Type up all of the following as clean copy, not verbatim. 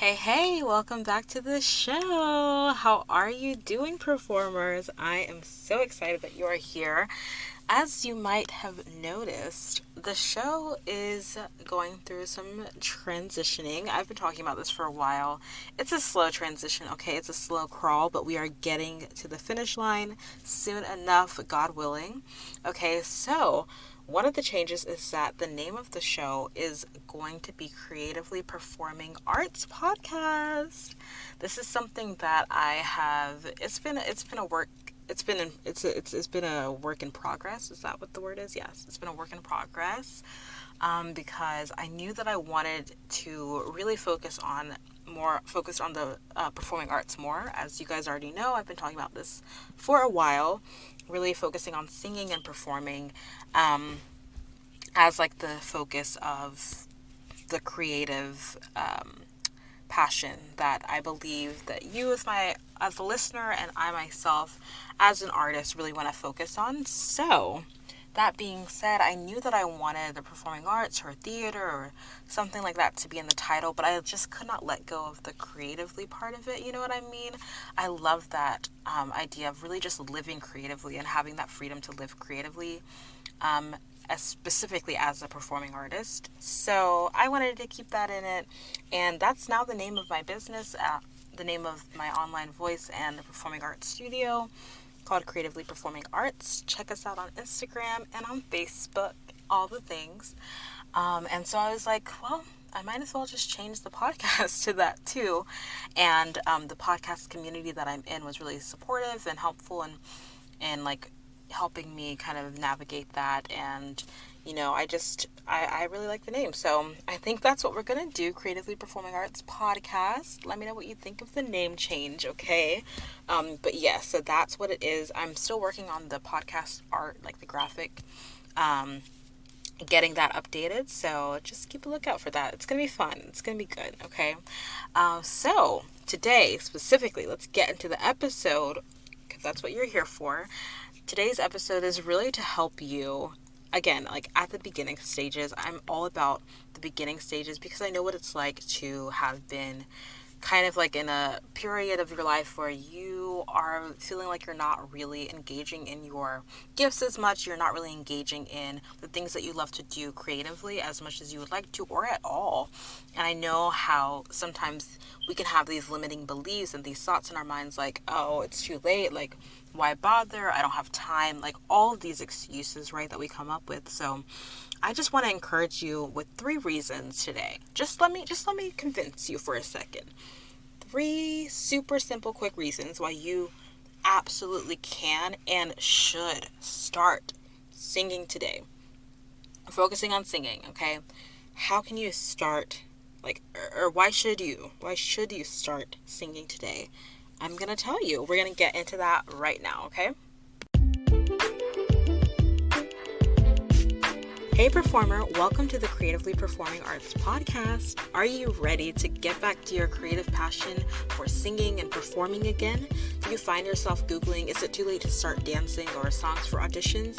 Hey, welcome back to the show. How are you doing, performers? I am so excited that you are here. As you might have noticed, the show is going through some transitioning. I've been talking about this for a while. It's a slow transition, okay? It's a slow crawl, but we are getting to the finish line soon enough, God willing. Okay, so one of the changes is that the name of the show is going to be Creatively Performing Arts Podcast. This is something that I have. It's been a work. It's been a work in progress. Is that what the word is? Yes, it's been a work in progress. Because I knew that I wanted to really focus on the performing arts more. As you guys already know, I've been talking about this for a while, really focusing on singing and performing as like the focus of the creative passion that I believe that you as a listener and I myself as an artist really want to focus on. So that being said, I knew that I wanted the performing arts or theater or something like that to be in the title, but I just could not let go of the creatively part of it. You know what I mean? I love that idea of really just living creatively and having that freedom to live creatively, specifically as a performing artist. So I wanted to keep that in it, and that's now the name of my business, the name of my online voice and the performing arts studio, called Creatively Performing Arts. Check us out on Instagram and on Facebook, all the things. And so I was like, well, I might as well just change the podcast to that too. And the podcast community that I'm in was really supportive and helpful and like helping me kind of navigate that. And I really like the name, so I think that's what we're gonna do. Creatively Performing Arts Podcast. Let me know what you think of the name change, okay? But yeah, so that's what it is. I'm still working on the podcast art, like the graphic, getting that updated, so just keep a lookout for that. It's gonna be fun. It's gonna be good, okay? So today specifically, let's get into the episode, because that's what you're here for. Today's episode is really to help you, again, like at the beginning stages. I'm all about the beginning stages because I know what it's like to have been kind of like in a period of your life where you are feeling like you're not really engaging in your gifts as much. You're not really engaging in the things that you love to do creatively as much as you would like to, or at all. And I know how sometimes we can have these limiting beliefs and these thoughts in our minds like, oh, it's too late, like, why bother? I don't have time. Like all of these excuses, right, that we come up with. So I just want to encourage you with 3 reasons today. Just let me convince you for a second. 3 super simple, quick reasons why you absolutely can and should start singing today. Focusing on singing, okay? How can you start, like, or why should you start singing today? I'm going to tell you. We're going to get into that right now, okay? Hey performer, welcome to the Creatively Performing Arts Podcast. Are you ready to get back to your creative passion for singing and performing again? Do you find yourself Googling, is it too late to start dancing, or songs for auditions?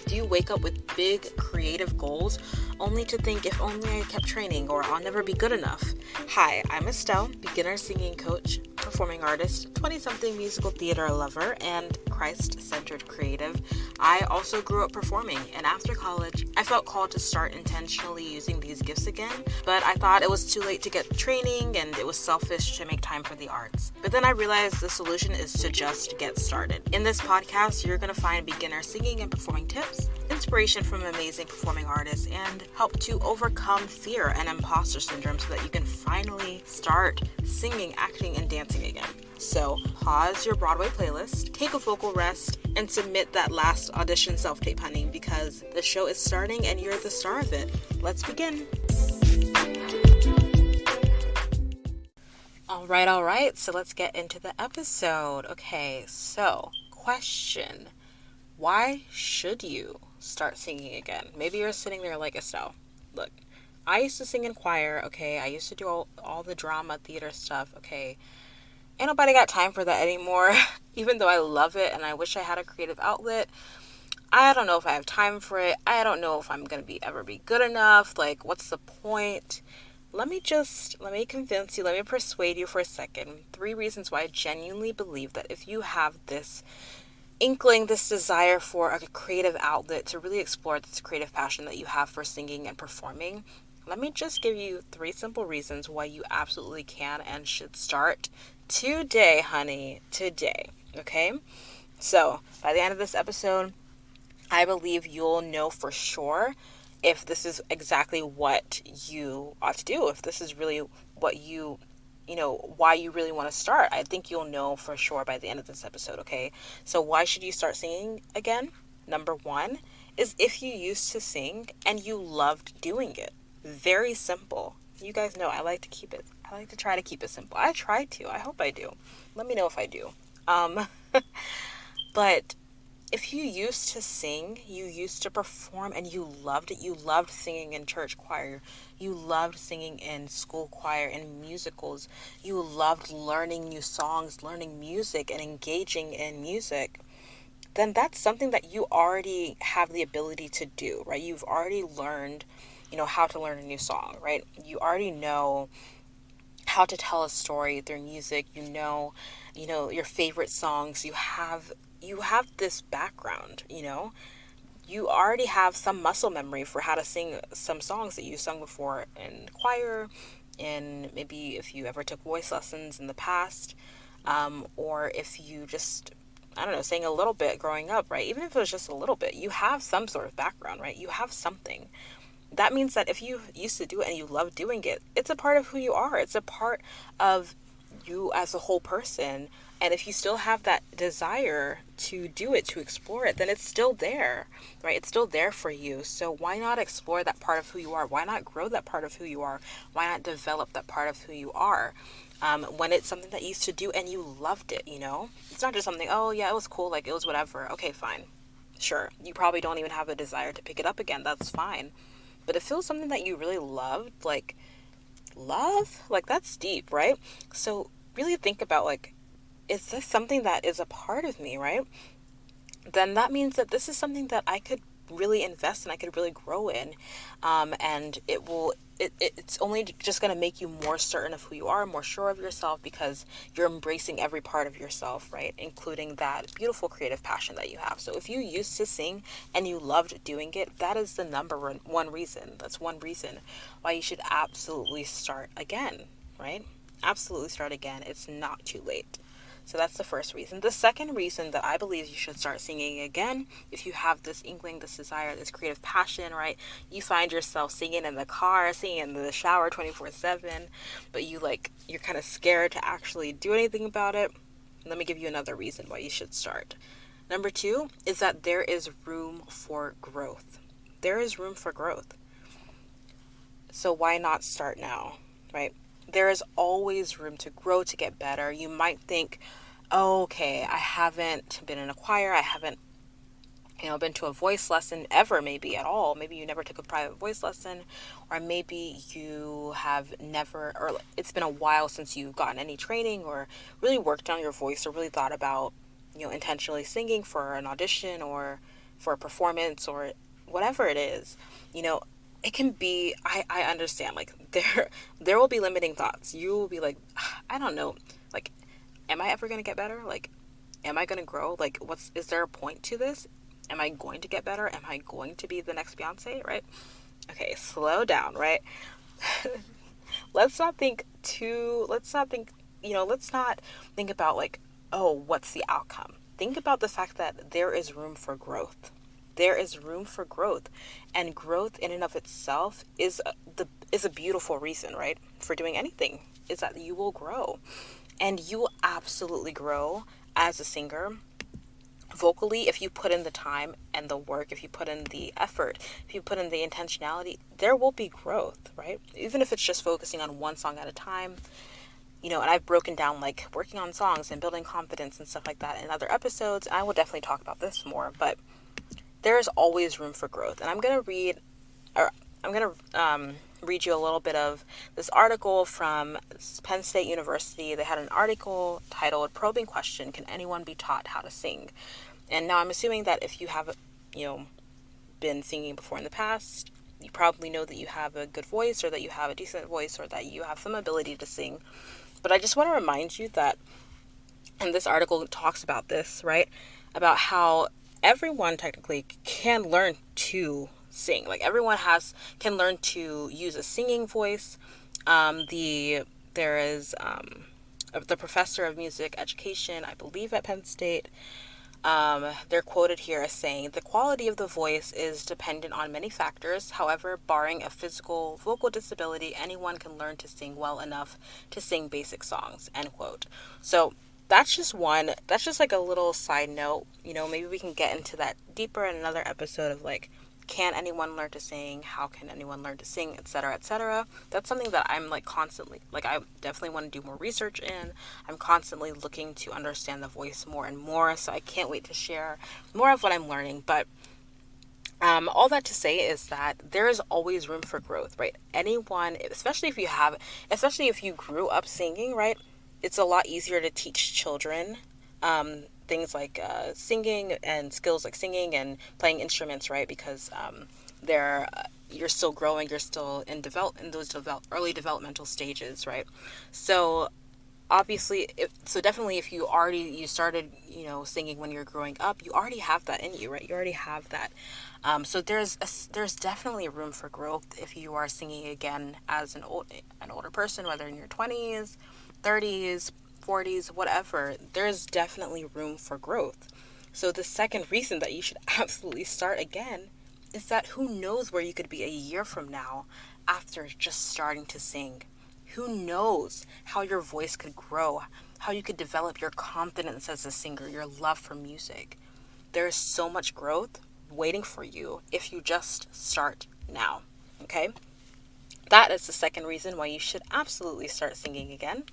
Do you wake up with big creative goals only to think, if only I kept training, or I'll never be good enough? Hi, I'm Estelle, beginner singing coach, performing artist, 20-something musical theater lover, and Christ-centered creative. I also grew up performing, and after college, I felt called to start intentionally using these gifts again, but I thought it was too late to get training, and it was selfish to make time for the arts. But then I realized the solution is to just get started. In this podcast, you're going to find beginner singing and performing tips, inspiration from amazing performing artists, and help to overcome fear and imposter syndrome so that you can finally start singing, acting, and dancing again. So pause your Broadway playlist, take a vocal rest, and submit that last audition self-tape, honey, because the show is starting and you're the star of it. Let's begin. All right. So let's get into the episode. Okay, so question. Why should you start singing again? Maybe you're sitting there like, Estelle, look, I used to sing in choir, okay? I used to do all the drama, theater stuff, okay? Ain't nobody got time for that anymore. Even though I love it and I wish I had a creative outlet, I don't know if I have time for it. I don't know if I'm going to ever be good enough. Like, what's the point? let me convince you, let me persuade you for a second. 3 reasons why I genuinely believe that if you have this inkling, this desire for a creative outlet to really explore this creative passion that you have for singing and performing, let me just give you 3 simple reasons why you absolutely can and should start today, honey. Today. Okay? So, by the end of this episode, I believe you'll know for sure if this is exactly what you ought to do, if this is really what why you really want to start. I think you'll know for sure by the end of this episode, okay? So, why should you start singing again? Number one is if you used to sing and you loved doing it. Very simple. You guys know I like to try to keep it simple. I try to. I hope I do. Let me know if I do. Um, but if you used to sing, you used to perform, and you loved it, you loved singing in church choir, you loved singing in school choir and musicals, you loved learning new songs, learning music, and engaging in music, then that's something that you already have the ability to do, right? You've already learned, how to learn a new song, right? You already know how to tell a story through music. Your favorite songs. You have this background. You already have some muscle memory for how to sing some songs that you sung before in choir, and maybe if you ever took voice lessons in the past, or if you just, I don't know, sang a little bit growing up, right? Even if it was just a little bit, you have some sort of background, right? You have something. That means that if you used to do it and you love doing it, it's a part of who you are. It's a part of you as a whole person. And if you still have that desire to do it, to explore it, then it's still there, right? It's still there for you. So why not explore that part of who you are? Why not grow that part of who you are? Why not develop that part of who you are? When it's something that you used to do and you loved it, It's not just something, oh yeah, it was cool, like it was whatever. Okay, fine. Sure. You probably don't even have a desire to pick it up again. That's fine. But if it was something that you really loved, like love, like that's deep, right? So really think about, like, is this something that is a part of me, right? Then that means that this is something that I could really invest in, I could really grow in, and it's only just going to make you more certain of who you are, more sure of yourself, because you're embracing every part of yourself, right? Including that beautiful creative passion that you have. So if you used to sing and you loved doing it, that is the one reason. That's one reason why you should absolutely start again, right? Absolutely start again. It's not too late. So that's the first reason. The second reason that I believe you should start singing again, if you have this inkling, this desire, this creative passion, right? You find yourself singing in the car, singing in the shower 24/7, but you're kind of scared to actually do anything about it. Let me give you another reason why you should start. Number 2 is that there is room for growth. There is room for growth. So why not start now, right? There is always room to grow, to get better. You might think, oh, okay, I haven't been in a choir. I haven't, been to a voice lesson ever, maybe at all. Maybe you never took a private voice lesson, or maybe you have never, or it's been a while since you've gotten any training or really worked on your voice or really thought about, intentionally singing for an audition or for a performance or whatever it is. You know, it can be, I understand, like there will be limiting thoughts. You will be like, I don't know, like, am I ever going to get better? Like, am I going to grow? Like, is there a point to this? Am I going to get better? Am I going to be the next Beyonce, right? Okay, slow down, right? Let's not think about, like, oh, what's the outcome? Think about the fact that there is room for growth. There is room for growth, and growth in and of itself is a beautiful reason, right, for doing anything, is that you will grow, and you will absolutely grow as a singer vocally if you put in the time and the work, if you put in the effort, if you put in the intentionality. There will be growth, right? Even if it's just focusing on one song at a time. And I've broken down, like, working on songs and building confidence and stuff like that in other episodes. I will definitely talk about this more, but there is always room for growth. And I'm going to read you a little bit of this article from Penn State University. They had an article titled "Probing Question: Can Anyone Be Taught How to Sing?" And now I'm assuming that if you have, been singing before in the past, You probably know that you have a good voice, or that you have a decent voice, or that you have some ability to sing. But I just want to remind you that, and this article talks about this, right? About how everyone technically can learn to sing. Like everyone can learn to use a singing voice. There is the professor of music education, I believe at Penn State. They're quoted here as saying, the quality of the voice is dependent on many factors. However, barring a physical vocal disability, anyone can learn to sing well enough to sing basic songs, end quote. So that's just like a little side note. Maybe we can get into that deeper in another episode of like, can anyone learn to sing? How can anyone learn to sing, etc., etc.? That's something that I'm like constantly, like I definitely want to do more research in. I'm constantly looking to understand the voice more and more, so I can't wait to share more of what I'm learning. But all that to say is that there is always room for growth, right? Anyone, especially if you grew up singing, right? It's a lot easier to teach children things like singing and skills like singing and playing instruments, right? Because they're you're still growing, you're still in those early developmental stages, right? So obviously, definitely if you started singing when you're growing up, you already have that in you, right? You already have that. So there's definitely room for growth if you are singing again as an older person, whether in your 20s, 30s, 40s, whatever. There's definitely room for growth. So the second reason that you should absolutely start again is that who knows where you could be a year from now after just starting to sing. Who knows how your voice could grow, how you could develop your confidence as a singer, your love for music. There is so much growth waiting for you if you just start now. Okay? That is the second reason why you should absolutely start singing again.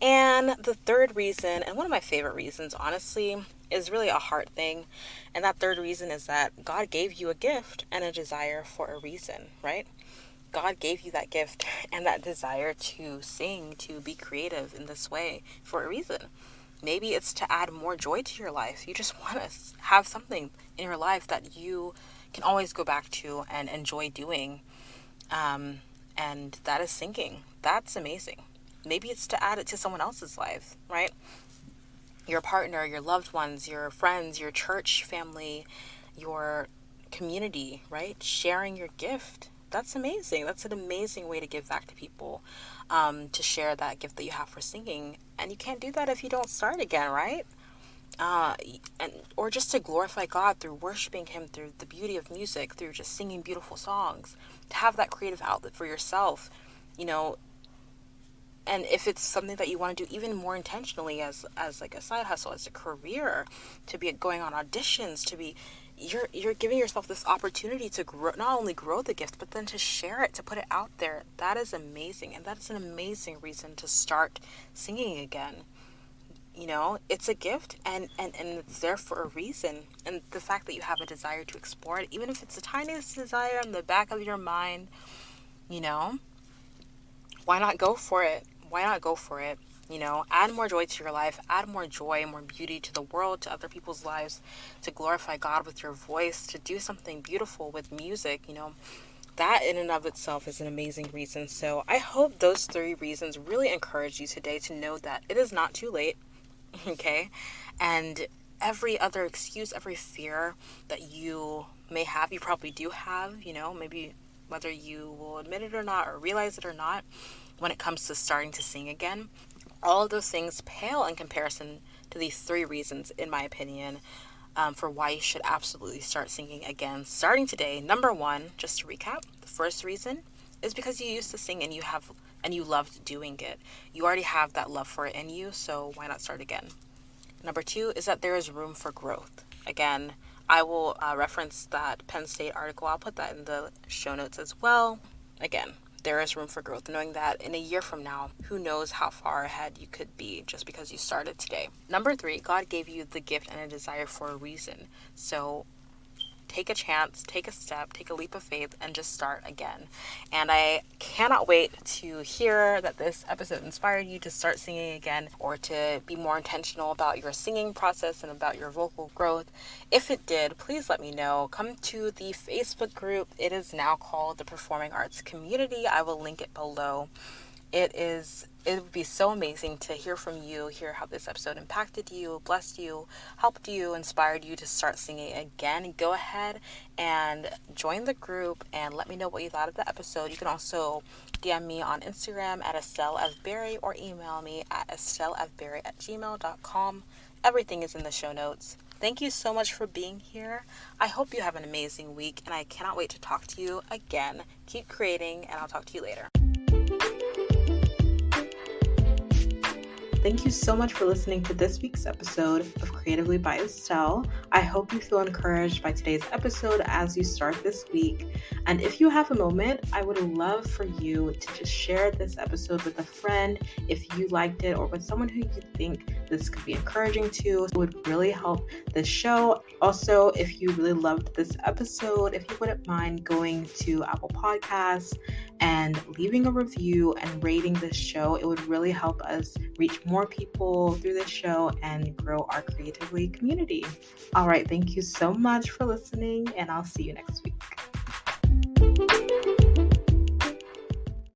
And the third reason, and one of my favorite reasons, honestly, is really a heart thing. And that third reason is that God gave you a gift and a desire for a reason, right? God gave you that gift and that desire to sing, to be creative in this way for a reason. Maybe it's to add more joy to your life. You just want to have something in your life that you can always go back to and enjoy doing. And that is singing. That's amazing. Maybe it's to add it to someone else's life, right? Your partner, your loved ones, your friends, your church family, your community, right? Sharing your gift. That's amazing. That's an amazing way to give back to people, to share that gift that you have for singing. And you can't do that if you don't start again, right? Or just to glorify God through worshiping Him, through the beauty of music, through just singing beautiful songs, to have that creative outlet for yourself, and if it's something that you want to do even more intentionally as like a side hustle, as a career, to be going on auditions, you're giving yourself this opportunity to grow, not only grow the gift, but then to share it, to put it out there. That is amazing, and that's an amazing reason to start singing again. It's a gift, and it's there for a reason. And the fact that you have a desire to explore it, even if it's the tiniest desire in the back of your mind, why not go for it? Why not go for it? Add more joy to your life, add more joy, more beauty to the world, to other people's lives, to glorify God with your voice, to do something beautiful with music. That in and of itself is an amazing reason. So I hope those 3 reasons really encourage you today to know that it is not too late, okay? And every other excuse, every fear that you may have, you probably do have, maybe whether you will admit it or not, or realize it or not, when it comes to starting to sing again, all of those things pale in comparison to these 3 reasons, in my opinion, for why you should absolutely start singing again, starting today. Number 1, just to recap, the first reason is because you used to sing and you loved doing it. You already have that love for it in you, so why not start again? Number 2 is that there is room for growth. Again, I will reference that Penn State article. I'll put that in the show notes as well. Again, there is room for growth, knowing that in a year from now, who knows how far ahead you could be just because you started today. Number 3, God gave you the gift and a desire for a reason. So take a chance, take a step, take a leap of faith, and just start again. And I cannot wait to hear that this episode inspired you to start singing again or to be more intentional about your singing process and about your vocal growth. If it did, please let me know. Come to the Facebook group. It is now called the Performing Arts Community. I will link it below. It would be so amazing to hear from you, hear how this episode impacted you, blessed you, helped you, inspired you to start singing again. Go ahead and join the group and let me know what you thought of the episode. You can also DM me on Instagram at EstelleFberry or email me at estellefberry@gmail.com. Everything is in the show notes. Thank you so much for being here. I hope you have an amazing week, and I cannot wait to talk to you again. Keep creating, and I'll talk to you later. Thank you so much for listening to this week's episode of Creatively by Estelle. I hope you feel encouraged by today's episode as you start this week. And if you have a moment, I would love for you to just share this episode with a friend if you liked it or with someone who you think this could be encouraging to. It would really help the show. Also, if you really loved this episode, if you wouldn't mind going to Apple Podcasts and leaving a review and rating this show, it would really help us reach more people through this show and grow our Creatively community. All right, thank you so much for listening, and I'll see you next week.